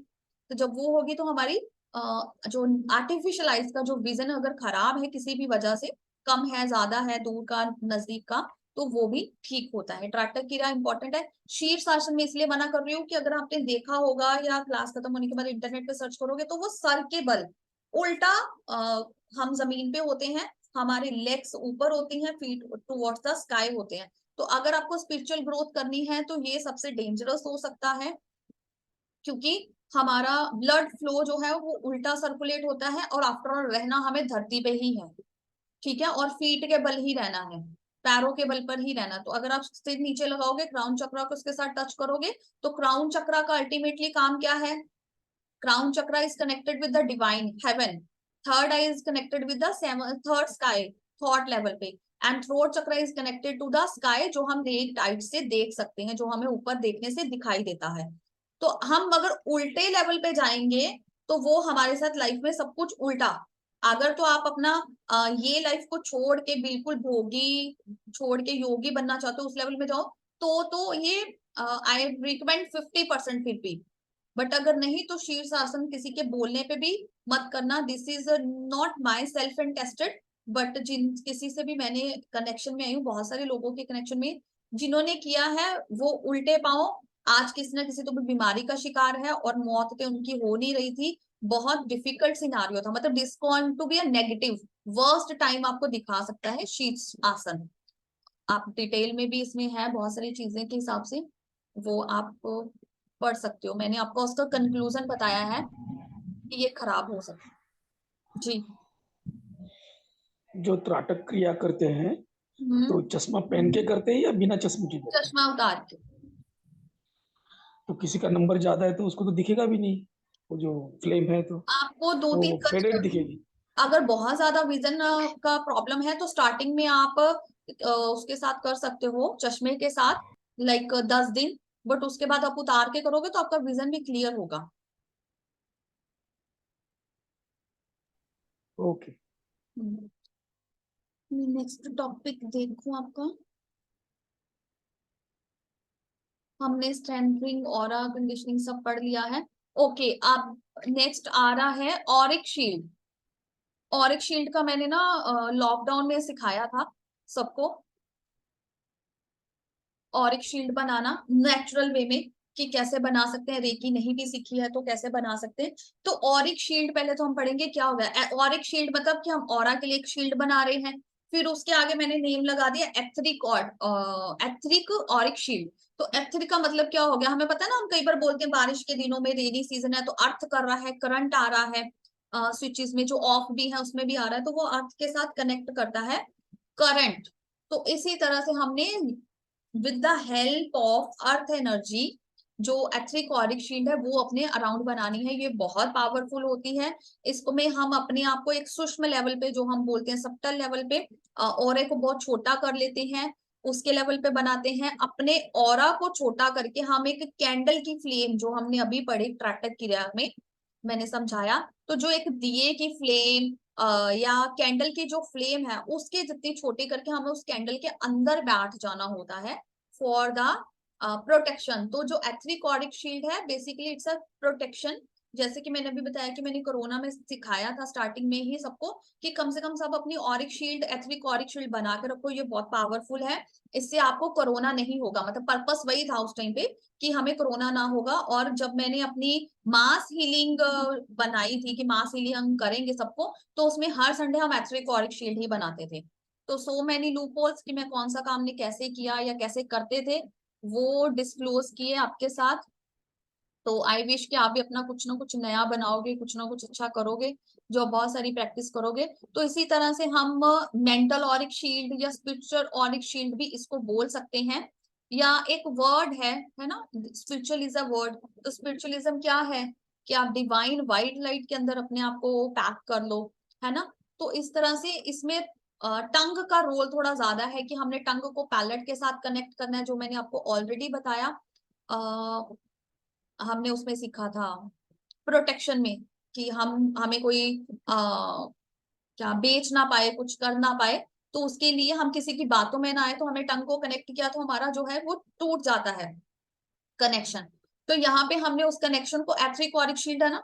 तो जब वो होगी तो हमारी जो आर्टिफिशियल आईज का जो विजन अगर खराब है किसी भी वजह से, कम है, ज्यादा है, दूर का, नजदीक का, तो वो भी ठीक होता है। त्राटक क्रिया इंपॉर्टेंट है। शीर्ष आसन में इसलिए मना कर रही हूँ कि अगर आपने देखा होगा या क्लास खत्म होने के बाद इंटरनेट पे सर्च करोगे तो वो सर के बल उल्टा, हम जमीन पे होते हैं, हमारी लेग्स ऊपर होती हैं, फीट टुवर्ड्स द स्काई होते हैं। तो अगर आपको स्पिरिचुअल ग्रोथ करनी है तो ये सबसे डेंजरस हो सकता है, क्योंकि हमारा ब्लड फ्लो जो है वो उल्टा सर्कुलेट होता है, और आफ्टर ऑल रहना हमें धरती पे ही है। ठीक है, और फीट के बल ही रहना है। पैरों के बल पर ही रहना। तो अगर आप सिर नीचे लगाओगे, क्राउन चक्रा को उसके साथ टच करोगे, तो क्राउन चक्रा का अल्टीमेटली काम क्या है? Crown chakra is connected with the divine heaven, third eye is connected with the third sky, thought level पे, and throat chakra is connected to the sky, जो हम नेक्ड आइट से देख सकते हैं, जो हमें ऊपर देखने से दिखाई देता है। तो हम अगर उल्टे लेवल पे जाएंगे तो वो हमारे साथ लाइफ में सब कुछ उल्टा। अगर तो आप अपना ये लाइफ को छोड़ के बिल्कुल भोगी छोड़ के योगी बनना चाहते हो, उस लेवल में जाओ, तो ये आई रिकमेंड 50% फिर भी। बट अगर नहीं तो शीर्षासन किसी के बोलने पे भी मत करना। This is not my self and tested, but जिन किसी से भी मैंने कनेक्शन में आई हूँ, बहुत सारे लोगों के कनेक्शन में जिन्होंने किया है, वो उल्टे पांव आज किसी ना किसी तो भी बीमारी का शिकार है और मौत पे उनकी हो नहीं रही थी। बहुत डिफिकल्ट सिनारियो था, मतलब this going to be a negative worst time आपको दिखा सकता है शीर्ष आसन। आप डिटेल में भी इसमें है बहुत सारी चीजें के हिसाब से, वो आप पढ़ सकते हो। मैंने आपको उसका कंक्लूजन बताया है कि ये खराब हो सकता है जी। जो त्राटक क्रिया करते हैं तो चश्मा पहन के करते हैं या बिना चश्मे के करते हैं? चश्मा उतार के। तो किसी का नंबर ज्यादा है तो उसको तो दिखेगा भी नहीं, वो जो फ्लेम है, तो आपको दो तीन वो फेडेड दिखेगी। अगर बहुत ज्यादा विजन का प्रॉब्लम है तो स्टार्टिंग में आप उसके साथ कर सकते हो, चश्मे के साथ, लाइक 10 दिन। बट उसके बाद आप उतार के करोगे तो आपका विजन भी क्लियर होगा। ओके। नेक्स्ट टॉपिक देखूं आपका। हमने स्ट्रेंथनिंग, ऑरा कंडीशनिंग सब पढ़ लिया है। ओके, अब नेक्स्ट आ रहा है ऑरिक शील्ड। ऑरिक शील्ड का मैंने ना लॉकडाउन में सिखाया था सबको, ऑरिक शील्ड बनाना नेचुरल वे में, कि कैसे बना सकते हैं। रेकी नहीं भी सीखी है तो कैसे बना सकते हैं। तो ऑरिक शील्ड पहले तो हम पढ़ेंगे क्या हो गया। ऑरिक शील्ड मतलब कि हम ऑरा के लिए एक शील्ड बना रहे हैं, फिर उसके आगे मैंने नेम लगा दिया एथरिक, और एथरिक ऑरिक शील्ड। तो एथरिक का मतलब क्या हो गया, हमें पता है ना, हम कई बार बोलते हैं बारिश के दिनों में, रेनी सीजन है तो अर्थ कर रहा है, करंट आ रहा है, स्विचेस में जो ऑफ भी है उसमें भी आ रहा है, तो वो अर्थ के साथ कनेक्ट करता है करंट। तो इसी तरह से हमने with the help of earth energy जो एथरिक ऑरिक शील्ड है वो अपने अराउंड बनानी है। ये बहुत पावरफुल होती है। इसको में हम अपने आप को एक सूक्ष्म लेवल पे, जो हम बोलते हैं सबटल लेवल पे, ऑरे को बहुत छोटा कर लेते हैं, उसके लेवल पे बनाते हैं। अपने ऑरा को छोटा करके हम एक कैंडल की फ्लेम, जो हमने अभी पढ़ी त्राटक क्रिया में मैंने समझाया, तो जो एक दिए की फ्लेम या कैंडल की जो फ्लेम है उसके जितनी छोटी करके हमें उस कैंडल के अंदर बैठ जाना होता है फॉर द प्रोटेक्शन। तो जो एथरिक ऑरिक शील्ड है बेसिकली इट्स अ प्रोटेक्शन। जैसे कि मैंने अभी बताया कि मैंने कोरोना में सिखाया था स्टार्टिंग में ही सबको, कि कम से कम सब अपनी Auric shield, etheric Auric shield बना के रखो, ये बहुत पावरफुल है। इससे आपको कोरोना नहीं होगा, मतलब पर्पस वही था उस टाइम पे कि हमें कोरोना ना होगा। और जब मैंने अपनी मास हीलिंग बनाई थी कि मास हीलिंग हम करेंगे सबको, तो उसमें हर संडे हम एथरिक ऑरिक शील्ड ही बनाते थे। तो सो मैनी लूपहोल्स कि मैं कौन सा काम ने कैसे किया या कैसे करते थे वो डिस्क्लोज किए आपके साथ। तो आई विश कि आप भी अपना कुछ ना कुछ नया बनाओगे, कुछ ना कुछ अच्छा करोगे, जो बहुत सारी प्रैक्टिस करोगे। तो इसी तरह से हम मेंटल ऑरिक शील्ड या स्पिरिचुअल ऑरिक शील्ड भी इसको बोल सकते हैं। या एक वर्ड है ना, स्पिरिचुअल इज अ वर्ड। तो स्पिरिचुअलिज्म क्या है कि आप डिवाइन वाइट लाइट के अंदर अपने आप को पैक कर लो, है ना। तो इस तरह से इसमें टंग का रोल थोड़ा ज्यादा है कि हमने टंग को पैलेट के साथ कनेक्ट करना है, जो मैंने आपको ऑलरेडी बताया। हमने उसमें सीखा था प्रोटेक्शन में, कि हमें कोई क्या बेच ना पाए, कुछ कर ना पाए, तो उसके लिए हम किसी की बातों में ना आए, तो हमें टंग को कनेक्ट किया तो हमारा जो है वो टूट जाता है कनेक्शन। तो यहाँ पे हमने उस कनेक्शन को एथरिक ऑरिक शील्ड है ना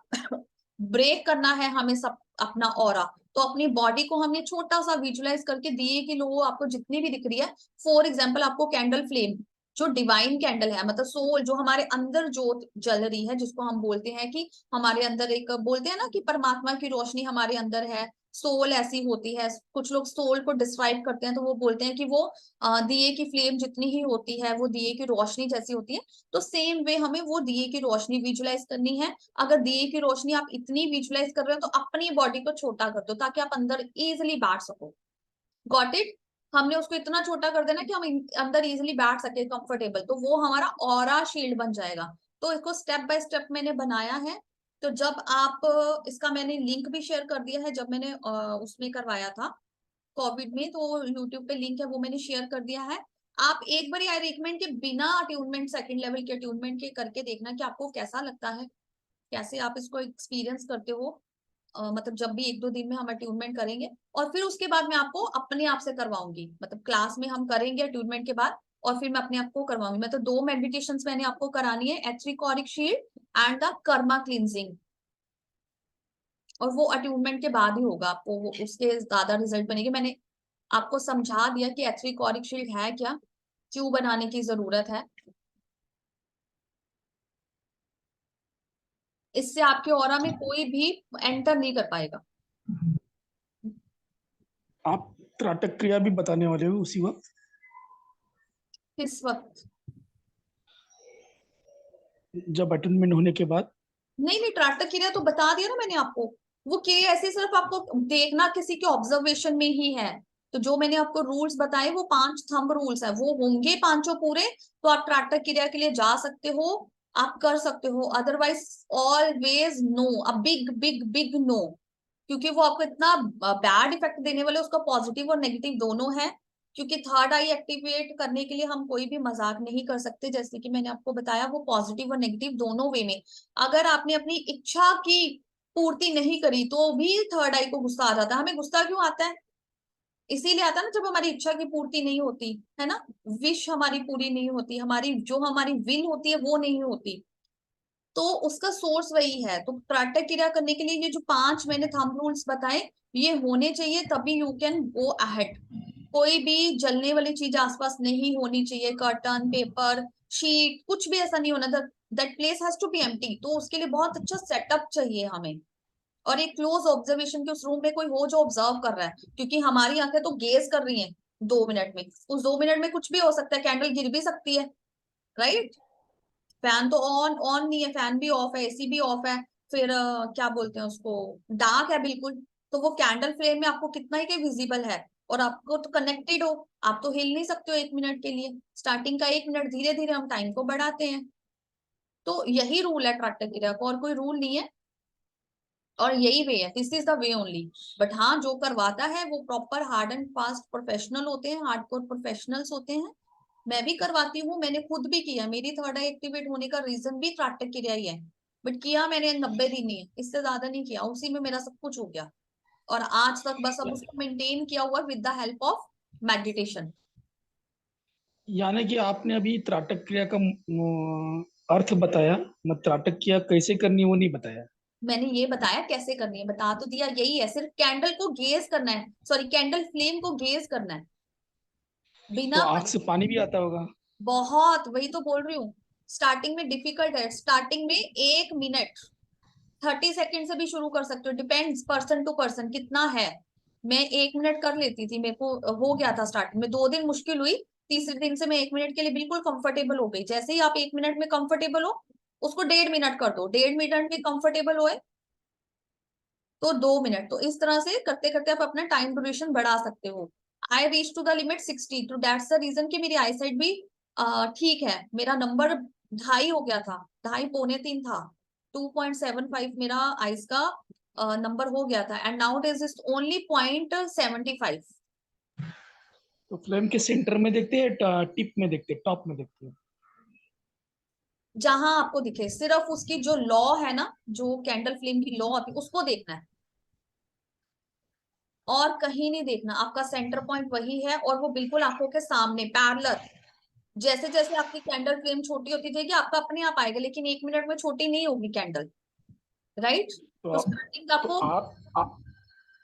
ब्रेक करना है हमें सब अपना ऑरा। तो अपनी बॉडी को हमने छोटा सा विजुलाइज करके दिए कि लो आपको जितनी भी दिख रही है, फॉर एग्जाम्पल आपको कैंडल फ्लेम, जो डिवाइन कैंडल है, मतलब सोल, जो हमारे अंदर जोत जल रही है, जिसको हम बोलते हैं कि हमारे अंदर एक, बोलते हैं ना कि परमात्मा की रोशनी हमारे अंदर है, सोल ऐसी होती है। कुछ लोग सोल को डिस्क्राइब करते हैं तो वो बोलते हैं कि वो दिए की फ्लेम जितनी ही होती है वो दिए की रोशनी जैसी होती है। तो सेम वे हमें वो दिए की रोशनी विजुलाइज करनी है। अगर दिए की रोशनी आप इतनी विजुलाइज कर रहे हो तो अपनी बॉडी को छोटा कर दो ताकि आप अंदर इजिली बैठ सको। Got it. हमने उसको इतना छोटा कर देना कि हम अंदर इजीली बैठ सके कंफर्टेबल, तो वो हमारा ऑरा शील्ड बन जाएगा। तो इसको स्टेप बाय स्टेप मैंने बनाया है। तो जब आप इसका मैंने लिंक भी शेयर कर दिया है, जब मैंने उसमें करवाया था कोविड में, तो यूट्यूब पे लिंक है वो मैंने शेयर कर दिया है। आप एक बार आई रिकमेंड के बिना अट्यूनमेंट, सेकंड लेवल के अट्यूनमेंट के करके देखना कि आपको कैसा लगता है, कैसे आप इसको एक्सपीरियंस करते हो। मतलब जब भी 1-2 दिन में हम अट्यूनमेंट करेंगे, और फिर उसके बाद मैं आपको अपने आप से करवाऊंगी, मतलब क्लास में हम करेंगे अट्यूनमेंट के बाद, और फिर मैं अपने आप को करवाऊंगी। मतलब 2 मेडिटेशन मैंने आपको करानी है, etheric Auric shield and the Karma cleansing, और वो अट्यूनमेंट के बाद ही होगा, आपको वो उसके ज्यादा रिजल्ट बनेंगे। मैंने आपको समझा दिया कि एथरिक ऑरिक शील्ड है क्या, क्यों बनाने की जरूरत है। इससे आपके ऑरा में कोई भी एंटर नहीं कर पाएगा। आप त्राटक क्रिया भी बताने वाले हो उसी वक्त? किस वक्त? जब अटेंडमेंट होने के बाद? नहीं नहीं, त्राटक क्रिया तो बता दिया ना मैंने आपको। वो क्रिया ऐसे सिर्फ आपको देखना किसी के ऑब्जर्वेशन में ही है। तो जो मैंने आपको रूल्स बताए वो 5 थंब रूल्स है, वो होंगे पांचों पूरे, तो आप त्राटक क्रिया के लिए जा सकते हो, आप कर सकते हो। Otherwise always no, a big big big no, क्योंकि वो आपको इतना बैड इफेक्ट देने वाले, उसका पॉजिटिव और नेगेटिव दोनों है। क्योंकि थर्ड आई एक्टिवेट करने के लिए हम कोई भी मजाक नहीं कर सकते, जैसे कि मैंने आपको बताया, वो पॉजिटिव और नेगेटिव दोनों वे में। अगर आपने अपनी इच्छा की पूर्ति नहीं करी तो भी थर्ड आई को गुस्सा आ जाता है। हमें गुस्सा क्यों आता है? इसीलिए आता है ना, जब हमारी इच्छा की पूर्ति नहीं होती है ना, विश हमारी पूरी नहीं होती, हमारी जो हमारी विल होती है वो नहीं होती, तो उसका सोर्स वही है। तो त्राटक क्रिया करने के लिए ये जो 5 मैंने थंब रूल्स बताए, ये होने चाहिए, तभी यू कैन गो अहेड। कोई भी जलने वाली चीज आसपास नहीं होनी चाहिए, कर्टन, पेपर, शीट, कुछ भी ऐसा नहीं होना। That place has to be empty. तो उसके लिए बहुत अच्छा सेटअप चाहिए हमें, और एक क्लोज ऑब्जर्वेशन के उस रूम में कोई हो जो ऑब्जर्व कर रहा है, क्योंकि हमारी आंखें तो गेज कर रही हैं 2 मिनट में। उस 2 मिनट में कुछ भी हो सकता है, कैंडल गिर भी सकती है, राइट? फैन तो ऑन ऑन नहीं है, फैन भी ऑफ है, एसी भी ऑफ है, फिर क्या बोलते हैं उसको, डार्क है बिल्कुल। तो वो कैंडल फ्लेम में आपको कितना ही विजिबल है, और आपको तो कनेक्टेड हो, आप तो हिल नहीं सकते हो 1 मिनट के लिए। स्टार्टिंग का 1 मिनट, धीरे धीरे हम टाइम को बढ़ाते हैं। तो यही रूल है त्राटक क्रिया का, और कोई रूल नहीं है, और यही वे है, this is the way only. But हाँ, जो करवाता है वो proper hard and fast professional होते हैं, हार्डकोर प्रोफेशनल्स होते हैं। मैं भी करवाती हूँ, मैंने खुद भी किया, मेरी थर्ड आई एक्टिवेट होने का रीजन भी त्राटक क्रिया ही है। बट किया मैंने 90 दिन ही है, इससे ज्यादा नहीं किया, उसी में मेरा सब कुछ हो गया। और आज तक बस अब उसको मेंटेन किया हुआ with the help of meditation. यानी कि आपने अभी त्राटक क्रिया का अर्थ बताया, मत त्राटक क्रिया कैसे करनी है वो नहीं बताया। मैंने ये बताया कैसे करनी है, बता तो दिया, यही है, सिर्फ कैंडल को गेज करना है, सॉरी कैंडल फ्लेम को गेज करना है, तो बिना। आंख से पानी भी आता होगा? बहुत, वही तो बोल रही हूँ, स्टार्टिंग में डिफिकल्ट है। स्टार्टिंग में 1 मिनट 30 सेकेंड से भी शुरू कर सकते हो, डिपेंड्स पर्सन टू पर्सन कितना है। मैं 1 मिनट कर लेती थी, मेरे को हो गया था स्टार्टिंग में, 2 दिन मुश्किल हुई, तीसरे दिन से मैं 1 मिनट के लिए बिल्कुल कंफर्टेबल हो गई। जैसे ही आप 1 मिनट में कंफर्टेबल हो, उसको 1.5 मिनट कर दो, 1.5 मिनट में कंफर्टेबल होए तो 2 मिनट। तो इस तरह से करते करते आप अपना टाइम ड्यूरेशन बढ़ा सकते हो। I reach to the limit 60, तो दैट्स द रीजन कि मेरी आई साइड भी ठीक है। मेरा नंबर 2.5 हो गया था, 2.5 पौने 3 था, 2.75 मेरा आइस का नंबर हो गया था, and now it is only 0.75। तो फ्लेम के सेंटर में देखते हैं, टिप में देखते हैं, टॉप में देखते हैं? जहां आपको दिखे, सिर्फ उसकी जो लॉ है ना, जो कैंडल फ्लेम की लॉ आती है उसको देखना है, और कहीं नहीं देखना। आपका सेंटर पॉइंट वही है, और वो बिल्कुल आंखों के सामने पैरेलल। जैसे जैसे आपकी कैंडल फ्लेम छोटी होती जाएगी, आपका अपने आप आएगा, लेकिन 1 मिनट में छोटी नहीं होगी कैंडल, राइट? तो तो आप स्टार्टिंग तो आपको,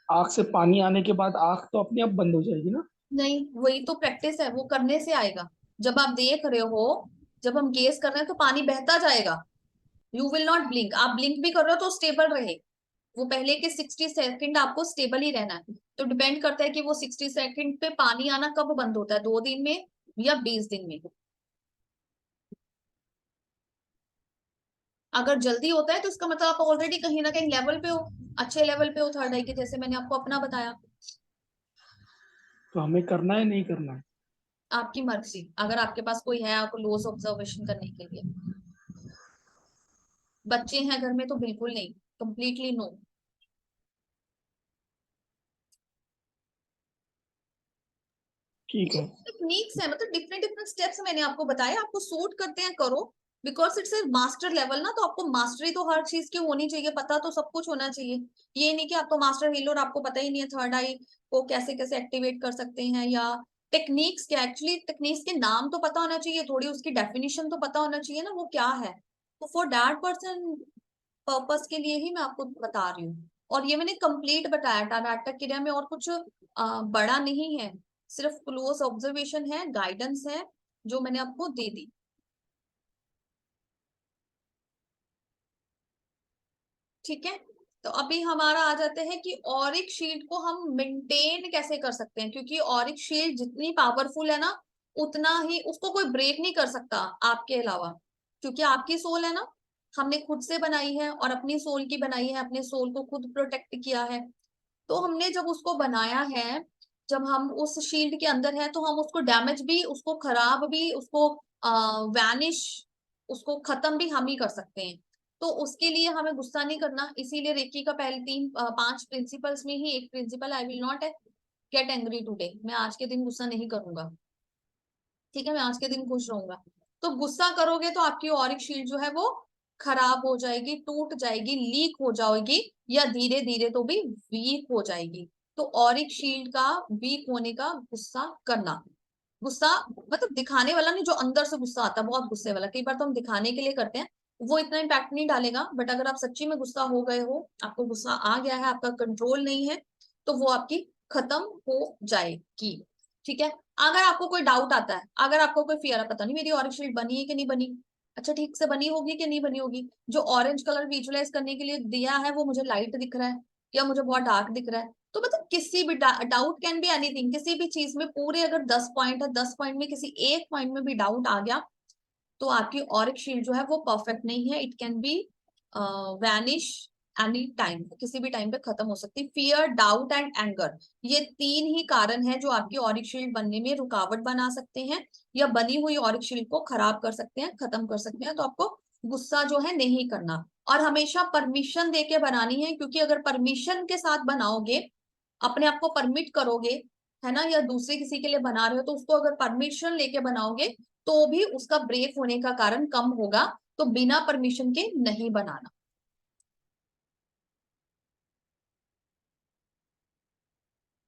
आंख से पानी आने के बाद आंख तो अपने आप बंद हो जाएगी ना? नहीं वही तो प्रैक्टिस है, वो करने से आएगा। जब आप देख रहे हो, जब हम गेस कर रहे हैं तो पानी बहता जाएगा, यू विल नॉट ब्लिंक। आप ब्लिंक भी कर रहे हो तो स्टेबल रहे, वो पहले के 60 सेकंड आपको स्टेबल ही रहना है। तो डिपेंड करता है कि वो 60 सेकंड पे पानी आना कब बंद होता है, 2 दिन में या 20 दिन में। अगर जल्दी होता है तो इसका मतलब आप ऑलरेडी कहीं ना कहीं लेवल पे हो, अच्छे लेवल पे हो थर्ड आई के, जैसे मैंने आपको अपना बताया। तो हमें करना है नहीं करना है? आपकी मर्जी, अगर आपके पास कोई है आपको लोस ऑब्जर्वेशन करने के लिए। बच्चे हैं घर में तो बिल्कुल नहीं, कंप्लीटली नो। ठीक है। टेक्निक्स है, मतलब डिफरेंट डिफरेंट स्टेप्स मैंने आपको बताया, आपको सूट करते हैं करो, because it's a master level ना, तो आपको मास्टरी तो हर चीज की होनी चाहिए, पता तो सब कुछ होना चाहिए। ये नहीं कि आप तो मास्टर हील और आपको पता ही नहीं है थर्ड आई को कैसे कैसे एक्टिवेट कर सकते हैं, या टेक्निक्स क्या, एक्चुअली टेक्निक्स के नाम तो पता होना चाहिए, थोड़ी उसकी डेफिनेशन तो पता होना चाहिए ना वो क्या है। तो फॉर दैट पर्सन पर्पस के लिए ही मैं आपको बता रही हूँ। और ये मैंने कंप्लीट बताया, नाटक क्रिया में और कुछ बड़ा नहीं है, सिर्फ क्लोज ऑब्जर्वेशन है, गाइडेंस है जो मैंने आपको दे दी। ठीक है, तो अभी हमारा आ जाते हैं कि ऑरिक शील्ड को हम मेंटेन कैसे कर सकते हैं, क्योंकि ऑरिक शील्ड जितनी पावरफुल है ना उतना ही उसको कोई ब्रेक नहीं कर सकता आपके अलावा, क्योंकि आपकी सोल है ना, हमने खुद से बनाई है और अपनी सोल की बनाई है, अपने सोल को खुद प्रोटेक्ट किया है। तो हमने जब उसको बनाया है, जब हम उस शील्ड के अंदर है तो हम उसको डैमेज भी, उसको खराब भी, उसको वैनिश, उसको खत्म भी हम ही कर सकते हैं। तो उसके लिए हमें गुस्सा नहीं करना, इसीलिए रेकी का पहले 5 प्रिंसिपल्स में ही एक principle, I will not get angry today, मैं आज के दिन गुस्सा नहीं करूंगा, ठीक है, मैं आज के दिन खुश रहूंगा। तो गुस्सा करोगे तो आपकी ऑरिक शील्ड जो है वो खराब हो जाएगी, टूट जाएगी, लीक हो जाएगी, या धीरे धीरे तो भी वीक हो जाएगी। तो ऑरिक शील्ड का वीक होने का गुस्सा करना, गुस्सा मतलब दिखाने वाला नहीं, जो अंदर से गुस्सा आता है बहुत गुस्से वाला, कई बार तो हम दिखाने के लिए करते हैं, वो इतना इम्पैक्ट नहीं डालेगा, बट अगर आप सच्ची में गुस्सा हो गए हो, आपको गुस्सा आ गया है, आपका कंट्रोल नहीं है, तो वो आपकी खत्म हो जाएगी। ठीक है, अगर आपको कोई डाउट आता है, अगर आपको कोई फियर है, पता नहीं मेरी ऑरेंज शील्ड बनी है कि नहीं बनी, अच्छा ठीक से बनी होगी कि नहीं बनी होगी, जो ऑरेंज कलर विजुअलाइज करने के लिए दिया है वो मुझे लाइट दिख रहा है या मुझे बहुत डार्क दिख रहा है, तो मतलब किसी भी डाउट कैन बी एनीथिंग, किसी भी चीज में पूरे अगर 10 पॉइंट है, 10 पॉइंट में किसी एक पॉइंट में भी डाउट आ गया तो आपकी ऑरिक शील्ड जो है वो परफेक्ट नहीं है, it can be vanish any time, किसी भी टाइम पे खत्म हो सकती है। फियर, डाउट एंड एंगर, ये 3 ही कारण है जो आपकी ऑरिक शील्ड बनने में रुकावट बना सकते हैं, या बनी हुई ऑरिक शील्ड को खराब कर सकते हैं, खत्म कर सकते हैं। तो आपको गुस्सा जो है नहीं करना, और हमेशा परमिशन देके बनानी है, क्योंकि अगर परमिशन के साथ बनाओगे, अपने आप को परमिट करोगे, है ना, या दूसरे किसी के लिए बना रहे हो तो उसको अगर परमिशन लेके बनाओगे तो भी उसका ब्रेक होने का कारण कम होगा, तो बिना परमिशन के नहीं बनाना।